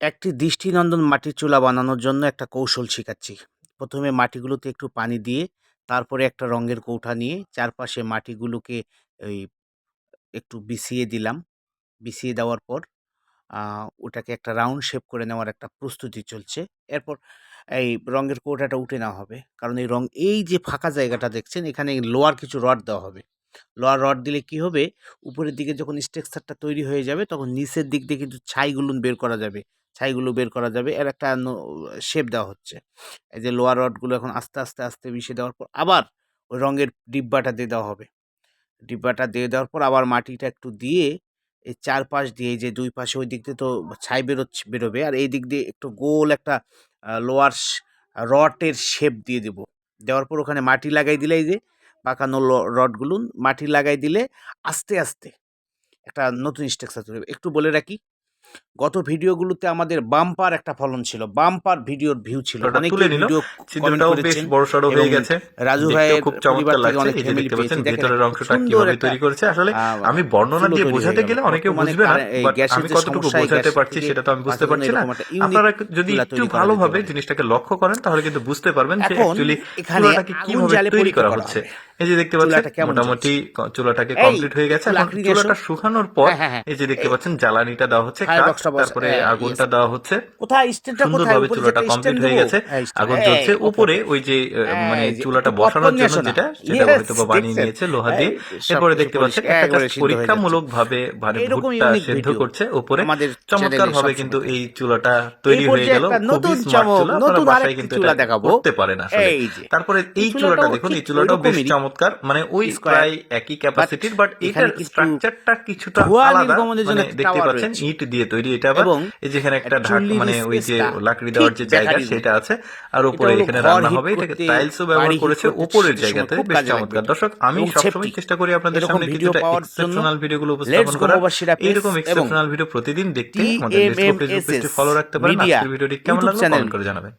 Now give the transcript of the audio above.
একটি দৃষ্টিনন্দন মাটির চুলা বানানোর জন্য একটা কৌশল শিখাচ্ছি। প্রথমে মাটিগুলোতে একটু পানি দিয়ে তারপরে একটা রঙের কৌটা নিয়ে চারপাশে মাটিগুলোকে ওই একটু বিছিয়ে দিলাম। বিছিয়ে দেওয়ার পর আ ওটাকে একটা রাউন্ড শেপ করে নেওয়ার একটা প্রস্তুতি চলছে। এরপর এই রঙের কৌটাটা উঠে নেওয়া হবে। কারণ এই যে ফাঁকা জায়গাটা দেখছেন এখানে লোহার কিছু রড দেওয়া হবে। লোহার রড দিলে কি হবে, উপরের দিকে যখন স্ট্রাকচারটা তৈরি হয়ে যাবে তখন নিচের দিক দিয়ে কিন্তু ছাইগুলো বের করা যাবে। ছাইগুলো বের করা যাবে। এর একটা শেপ দেওয়া হচ্ছে। এই যে লোহার রডগুলো এখন আস্তে মিশিয়ে দেওয়ার পর আবার ওই রঙের ডিব্বাটা দিয়ে দেওয়া হবে। ডিব্বাটা দিয়ে দেওয়ার পর আবার মাটিটা একটু দিয়ে এই চারপাশ দিয়ে এই যে ২ পাশে ওই দিক দিয়ে তো ছাই বেরোবে আর এই দিক দিয়ে একটু গোল একটা লোহার রডের শেপ দিয়ে দেব। দেওয়ার পর ওখানে মাটি লাগাই দিলে এই যে পাকানো রডগুলো মাটি লাগাই দিলে আস্তে একটা নতুন স্ট্রাকচার তৈরি হবে। একটু বলে রাখি, গত ভিডিওগুলোতে আমাদের বাম্পার একটা ফলন ছিল, বাম্পার ভিডিওর ভিউ ছিল। তুলে অনেকেই নিল, ভিডিও কমেন্ট ছিদ্রটাও বেশ করেছেন বড়সড় এবং হয়ে গেছে, রাজু দেখতেও ভাইয়ের খুব পরিবার চমৎকার থেকে লাগছে। অনেক এই যে ফ্যামিলি দেখতে পেয়েছি। পাচ্ছেন দেখেন ভেতরের একটা খুব অংশটা সুন্দর কিভাবে একটা তৈরি করেছে। আসলে আমি বর্ণনা চুলো দিয়ে তৈরি হয়ে বোঝাতে গেল। গেলে অনেকে বর্তমানে বুঝবে না, এই বাট গ্যাসের আমি যে কতটুকু সমস্যা, এই বোঝাতে গ্যাস পারছি থেকে সেটা তো আমি বুঝতে বাঁচার জন্য পারছি না। এরকম একটা ইউনিক আপনারা যদি চুলা একটু তৈরি করা যেতে ভালোভাবে পারে। জিনিসটাকে লক্ষ্য করেন তাহলে কিন্তু বুঝতে পারবেন যে এখন অ্যাকচুয়ালি এখানে চুলাটাকে আগুন কিভাবে জ্বালে তৈরি পরীক্ষা করা করা হচ্ছে। হবে এই যে দেখতে পাচ্ছেন চুলাটা কেমন মোটামুটি জ্বলছে। চুলাটাকে এই কমপ্লিট হয়ে গেছে। একটু এখন লাকড়ি নিয়ে আসো। চুলাটা শুকানোর পর হ্যাঁ এই যে দেখতে এই পাচ্ছেন জ্বালানিটা দেওয়া হচ্ছে, ফায়ার কাঠ, বক্সটা তারপরে ইয়েস। আগুনটা দেওয়া হচ্ছে। কোথায় স্ট্যান্ডটা, কোথায় সুন্দরভাবে উপরে যে চুলাটা একটা কমপ্লিট স্ট্যান্ড হয়ে দেবো। গেছে, এই আগুন এই জ্বলছে। উপরে ওপরে ওই যে মানে এই যে একটু চুলাটা পপকর্ন বসানোর নিয়ে জন্য আসো না। যেটা, সেটা ইয়েস, হয়তো বা বানিয়ে দেখছেন নিয়েছে লোহা দিয়ে। এরপরে সবকিছু দেখতে পাচ্ছেন পরিষ্কার একটা একবারে জাস্ট সিদ্ধ হয়ে যাচ্ছে। পরীক্ষামূলক ভাবে মানে এরকম ভুট্টা ইউনিক সেদ্ধ ভিডিও করছে উপরে। আমাদের চমৎকার চ্যানেলে ভাবে কিন্তু সবসময় এই থাকে। চুলাটা এই তৈরি হয়ে পর্যায়ে গেল। একটা খুবই নতুন স্মার্ট চমক, চুলা, আপনারা নতুন বাসায় আরেকটি কিন্তু এটা চুলা দেখাবো। করতে পারেন আসলে। এই যে তারপরে এই এই চুলাটা চুলাটাও দেখুন, ঠিক এই চুলাটাও বেশ ওইরকমেরই চমৎকার, মানে ওই স্কোয়ার, প্রায় একই বাট ক্যাপাসিটির, বাট এটার এখানে কিন্তু স্ট্রাকচারটা কিছুটা ধোঁয়া আলাদা। নির্গমনের জন্য মানে একটা দেখতে টাওয়ার পাচ্ছেন রয়েছে ইট দিয়ে তৈরি এটা। আবার এবং এই যেখানে একটা চুল্লির মানে ওই যে স্পেসটা লাকড়ি ঠিক দেওয়ার যে জায়গা ব্যাটারির সেটা মতো। আছে, আর এটা উপরে হলো এখানে ঘর রান্না হিট হবে। এটাকে করতে, টাইলসও ব্যবহার বাড়ি হিট করেছে করতে উপরের শীতের সময় জায়গাতে, খুব বেশ কাজে লাগবে চমৎকার। এটা দর্শক, আমি এবং সবসময় সেফটি। চেষ্টা করি আপনাদের এরকম সামনে ভিডিও কিছুটা পাওয়ার জন্য এক্সেপশনাল ভিডিওগুলো লেটস উপস্থাপন গো করার। প্রবাসীরা পেজ এইরকম এবং এক্সেপশনাল ভিডিও প্রতিদিন দেখতে আমাদের লেটস গো ফেসবুক TMMSS পেজটি ফলো রাখতে পারেন। মিডিয়া আজকের ভিডিওটি কেমন ইউটিউব লাগলো চ্যানেল কমেন্ট করে জানাবেন।